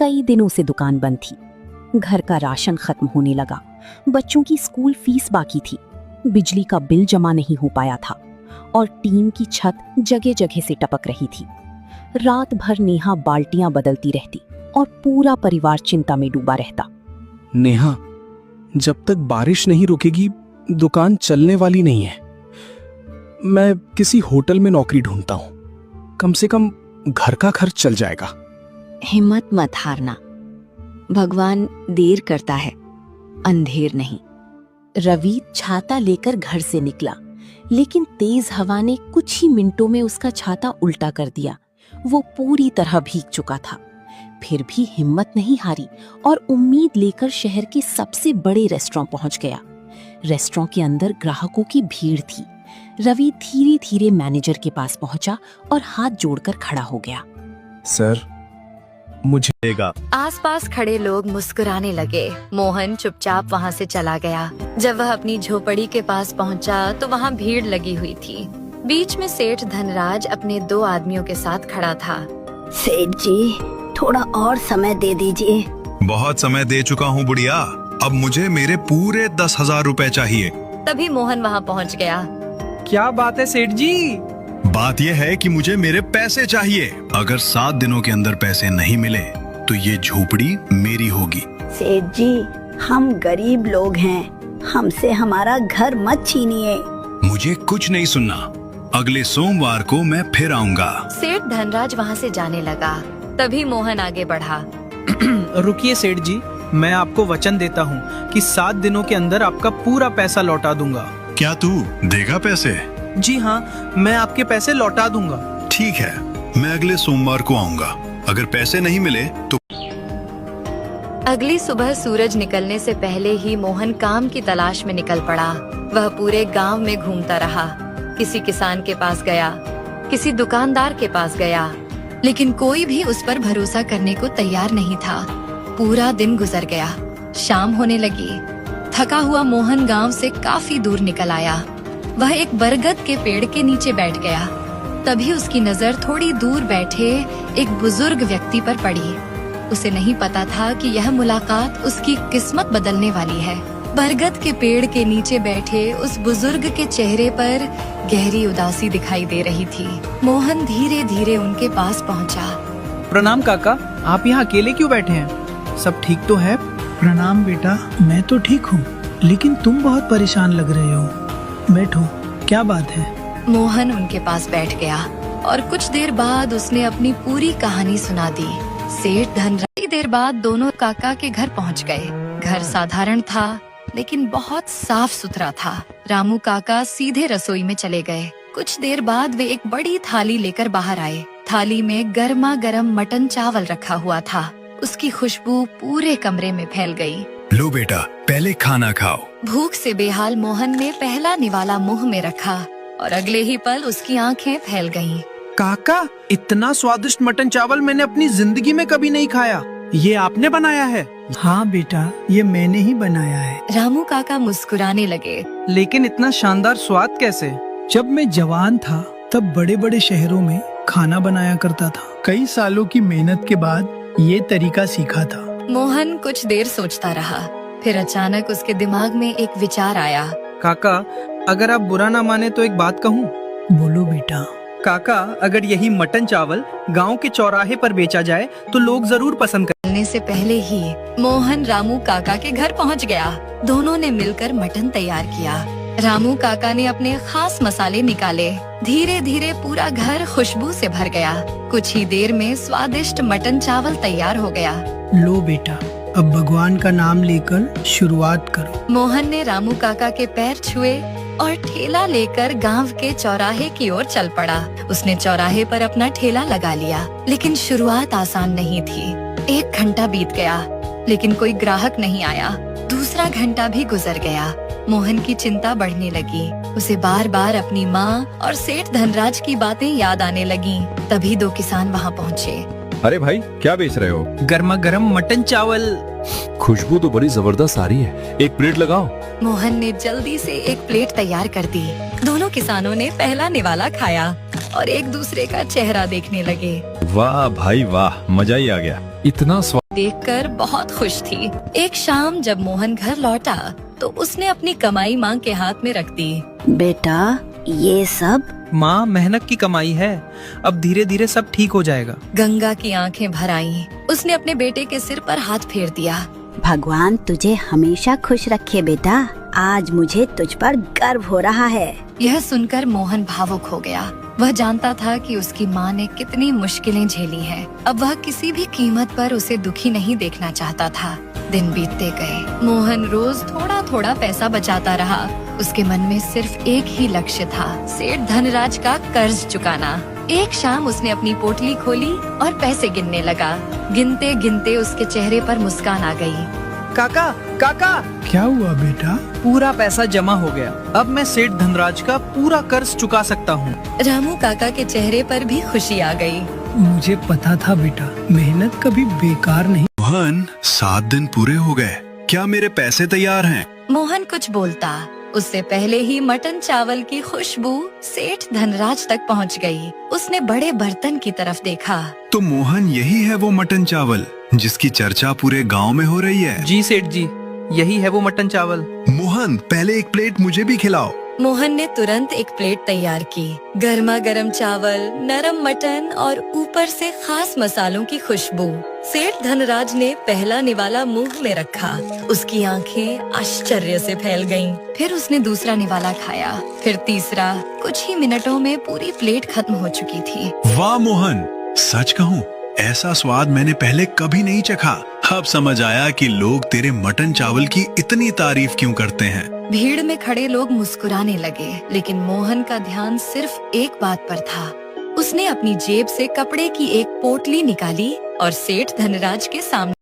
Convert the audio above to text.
कई दिनों से दुकान बंद थी। घर का राशन खत्म होने लगा, बच्चों की स्कूल फीस बाकी थी, बिजली का बिल जमा नहीं हो पाया था और टीन की छत जगह जगह से टपक रही थी। रात भर नेहा बाल्टियां बदलती रहती और पूरा परिवार चिंता में डूबा रहता। नेहा, जब तक बारिश नहीं रुकेगी दुकान चलने वाली नहीं है। मैं किसी होटल में नौकरी ढूंढता हूं, कम से कम घर का खर्च चल जाएगा। हिम्मत मत हारना, भगवान देर करता है, अंधेर नहीं। रवि छाता लेकर घर से निकला, लेकिन तेज हवा ने कुछ ही मिनटों में उसका छाता उल्टा कर दिया। वो पूरी तरह भीग चुका था, फिर भी हिम्मत नहीं हारी और उम्मीद लेकर शहर के सबसे बड़े रेस्टोरेंट पहुंच गया। रेस्टोरेंट के अंदर ग्राहकों की भीड़ थी। रवि धीरे धीरे मैनेजर के पास पहुंचा और हाथ जोड़कर खड़ा हो गया। सर, मुझे देगा। आसपास खड़े लोग मुस्कुराने लगे। मोहन चुपचाप वहाँ से चला गया। जब वह अपनी झोपड़ी के पास पहुँचा तो वहाँ भीड़ लगी हुई थी। बीच में सेठ धनराज अपने 2 आदमियों के साथ खड़ा था। सेठ जी, थोड़ा और समय दे दीजिए। बहुत समय दे चुका हूँ बुढ़िया, अब मुझे मेरे पूरे 10,000 रुपए चाहिए। तभी मोहन वहाँ पहुँच गया। क्या बात है सेठ जी? बात यह है कि मुझे मेरे पैसे चाहिए। अगर 7 दिनों के अंदर पैसे नहीं मिले तो ये झोपड़ी मेरी होगी। सेठ जी, हम गरीब लोग हैं, हमसे हमारा घर मत छीनिए। मुझे कुछ नहीं सुनना, अगले सोमवार को मैं फिर आऊंगा। सेठ धनराज वहाँ से जाने लगा। तभी मोहन आगे बढ़ा। रुकिए सेठ जी, मैं आपको वचन देता हूँ कि 7 दिनों के अंदर आपका पूरा पैसा लौटा दूंगा। क्या तू देगा पैसे? जी हाँ, मैं आपके पैसे लौटा दूंगा। ठीक है, मैं अगले सोमवार को आऊंगा। अगर पैसे नहीं मिले तो अगली सुबह सूरज निकलने से पहले ही मोहन काम की तलाश में निकल पड़ा। वह पूरे गांव में घूमता रहा। किसी किसान के पास गया, किसी दुकानदार के पास गया, लेकिन कोई भी उस पर भरोसा करने को तैयार नहीं था। पूरा दिन गुजर गया, शाम होने लगी। थका हुआ मोहन गांव से काफी दूर निकल आया। वह एक बरगद के पेड़ के नीचे बैठ गया। तभी उसकी नजर थोड़ी दूर बैठे एक बुजुर्ग व्यक्ति पर पड़ी। उसे नहीं पता था कि यह मुलाकात उसकी किस्मत बदलने वाली है। बरगद के पेड़ के नीचे बैठे उस बुजुर्ग के चेहरे पर गहरी उदासी दिखाई दे रही थी। मोहन धीरे धीरे उनके पास पहुंचा। प्रणाम काका, आप यहाँ अकेले क्यों बैठे हैं? सब ठीक तो है? प्रणाम बेटा, मैं तो ठीक हूँ, लेकिन तुम बहुत परेशान लग रहे हो। बैठो, क्या बात है? मोहन उनके पास बैठ गया और कुछ देर बाद उसने अपनी पूरी कहानी सुना दी। सेठ धनराज देर बाद दोनों काका के घर पहुंच गए। घर साधारण था, लेकिन बहुत साफ सुथरा था। रामू काका सीधे रसोई में चले गए। कुछ देर बाद वे एक बड़ी थाली लेकर बाहर आए। थाली में गर्मा गर्म मटन चावल रखा हुआ था। उसकी खुशबू पूरे कमरे में फैल गई। लो बेटा, पहले खाना खाओ। भूख से बेहाल मोहन ने पहला निवाला मुंह में रखा और अगले ही पल उसकी आंखें फैल गईं। काका, इतना स्वादिष्ट मटन चावल मैंने अपनी जिंदगी में कभी नहीं खाया। ये आपने बनाया है? हाँ बेटा, ये मैंने ही बनाया है। रामू काका मुस्कुराने लगे। लेकिन इतना शानदार स्वाद कैसे? जब मैं जवान था तब बड़े बड़े शहरों में खाना बनाया करता था। कई सालों की मेहनत के बाद ये तरीका सीखा था। मोहन कुछ देर सोचता रहा, फिर अचानक उसके दिमाग में एक विचार आया। काका, अगर आप बुरा ना माने तो एक बात कहूँ? बोलो बेटा। काका, अगर यही मटन चावल गांव के चौराहे पर बेचा जाए तो लोग जरूर पसंद करने से पहले ही मोहन रामू काका के घर पहुंच गया। दोनों ने मिलकर मटन तैयार किया। रामू काका ने अपने खास मसाले निकाले। धीरे धीरे पूरा घर खुशबू से भर गया। कुछ ही देर में स्वादिष्ट मटन चावल तैयार हो गया। लो बेटा, अब भगवान का नाम लेकर शुरुआत करो। मोहन ने रामू काका के पैर छुए और ठेला लेकर गांव के चौराहे की ओर चल पड़ा। उसने चौराहे पर अपना ठेला लगा लिया, लेकिन शुरुआत आसान नहीं थी। 1 घंटा बीत गया, लेकिन कोई ग्राहक नहीं आया। दूसरा घंटा भी गुजर गया। मोहन की चिंता बढ़ने लगी। उसे बार बार अपनी माँ और सेठ धनराज की बातें याद आने लगी। तभी 2 किसान वहाँ पहुँचे। अरे भाई, क्या बेच रहे हो? गर्मा गर्म मटन चावल। खुशबू तो बड़ी जबरदस्त आ रही है, एक प्लेट लगाओ। मोहन ने जल्दी से एक प्लेट तैयार कर दी। दोनों किसानों ने पहला निवाला खाया और एक दूसरे का चेहरा देखने लगे। वाह भाई वाह, मजा ही आ गया। इतना देखकर बहुत खुश थी। एक शाम जब मोहन घर लौटा तो उसने अपनी कमाई माँ के हाथ में रख दी। बेटा ये सब माँ, मेहनत की कमाई है, अब धीरे धीरे सब ठीक हो जाएगा। गंगा की आंखें भर आईं। उसने अपने बेटे के सिर पर हाथ फेर दिया। भगवान तुझे हमेशा खुश रखे बेटा। आज मुझे तुझ पर गर्व हो रहा है। यह सुनकर मोहन भावुक हो गया। वह जानता था कि उसकी माँ ने कितनी मुश्किलें झेली हैं। अब वह किसी भी कीमत पर उसे दुखी नहीं देखना चाहता था। दिन बीतते गए। मोहन रोज थोड़ा थोड़ा पैसा बचाता रहा। उसके मन में सिर्फ एक ही लक्ष्य था, सेठ धनराज का कर्ज चुकाना। एक शाम उसने अपनी पोटली खोली और पैसे गिनने लगा। गिनते गिनते उसके चेहरे पर मुस्कान आ गई। काका, काका, क्या हुआ बेटा? पूरा पैसा जमा हो गया। अब मैं सेठ धनराज का पूरा कर्ज चुका सकता हूँ। रामू काका के चेहरे पर भी खुशी आ गई। मुझे पता था बेटा, मेहनत कभी बेकार नहीं। मोहन, 7 दिन पूरे हो गए, क्या मेरे पैसे तैयार हैं? मोहन कुछ बोलता, उससे पहले ही मटन चावल की खुशबू सेठ धनराज तक पहुंच गई। उसने बड़े बर्तन की तरफ देखा। तो मोहन, यही है वो मटन चावल जिसकी चर्चा पूरे गांव में हो रही है। जी सेठ जी, यही है वो मटन चावल। मोहन, पहले एक प्लेट मुझे भी खिलाओ। मोहन ने तुरंत एक प्लेट तैयार की। गर्मा गर्म चावल, नरम मटन और ऊपर से खास मसालों की खुशबू। सेठ धनराज ने पहला निवाला मुंह में रखा। उसकी आंखें आश्चर्य से फैल गईं। फिर उसने दूसरा निवाला खाया, फिर तीसरा। कुछ ही मिनटों में पूरी प्लेट खत्म हो चुकी थी। वाह मोहन, सच कहूँ ऐसा स्वाद मैंने पहले कभी नहीं चखा। अब समझ आया कि लोग तेरे मटन चावल की इतनी तारीफ क्यों करते हैं। भीड़ में खड़े लोग मुस्कुराने लगे, लेकिन मोहन का ध्यान सिर्फ एक बात पर था। उसने अपनी जेब से कपड़े की एक पोटली निकाली और सेठ धनराज के सामने